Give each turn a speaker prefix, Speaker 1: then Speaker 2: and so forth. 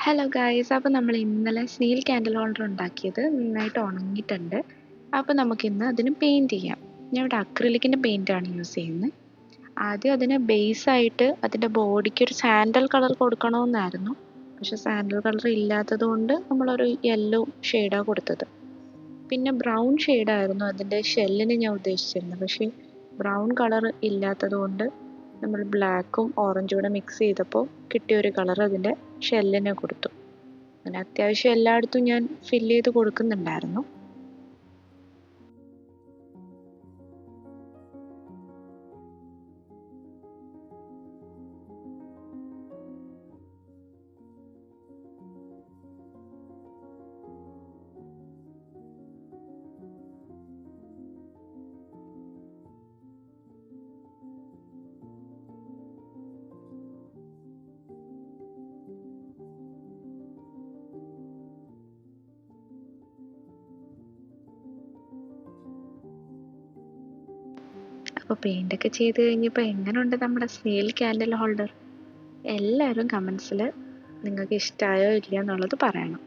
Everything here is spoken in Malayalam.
Speaker 1: ഹലോ ഗായ്സ്, അപ്പോൾ നമ്മൾ ഇന്നലെ സ്നീൽ ക്യാൻഡിൽ ഹോൾഡർ ഉണ്ടാക്കിയത് നന്നായിട്ട് ഉണങ്ങിയിട്ടുണ്ട്. അപ്പോൾ നമുക്കിന്ന് അതിന് പെയിൻറ്റ് ചെയ്യാം. ഞാൻ ഇവിടെ അക്രിലിക്കിൻ്റെ പെയിൻ്റാണ് യൂസ് ചെയ്യുന്നത്. ആദ്യം അതിന് ബേസായിട്ട് അതിൻ്റെ ബോഡിക്ക് ഒരു സാൻഡൽ കളർ കൊടുക്കണമെന്നായിരുന്നു. പക്ഷെ സാൻഡൽ കളർ ഇല്ലാത്തത് കൊണ്ട് നമ്മളൊരു യെല്ലോ ഷെയ്ഡാണ് കൊടുത്തത്. പിന്നെ ബ്രൗൺ ഷെയ്ഡായിരുന്നു അതിൻ്റെ ഷെല്ലിന് ഞാൻ ഉദ്ദേശിച്ചിരുന്നത്. പക്ഷേ ബ്രൗൺ കളർ ഇല്ലാത്തത് കൊണ്ട് നമ്മൾ ബ്ലാക്കും ഓറഞ്ചും കൂടെ മിക്സ് ചെയ്തപ്പോൾ കിട്ടിയൊരു കളർ അതിൻ്റെ ഷെല്ലിന് കൊടുത്തു. അങ്ങനെ അത്യാവശ്യം എല്ലായിടത്തും ഞാൻ ഫില്ല് ചെയ്ത് കൊടുക്കുന്നുണ്ടായിരുന്നു. അപ്പോൾ പെയിൻ്റൊക്കെ ചെയ്ത് കഴിഞ്ഞപ്പോൾ എങ്ങനെയുണ്ട് നമ്മുടെ സ്നീൽ ക്യാൻഡിൽ ഹോൾഡർ? എല്ലാവരും കമൻസിൽ നിങ്ങൾക്ക് ഇഷ്ടമായോ ഇല്ലയോ എന്നുള്ളത് പറയണം.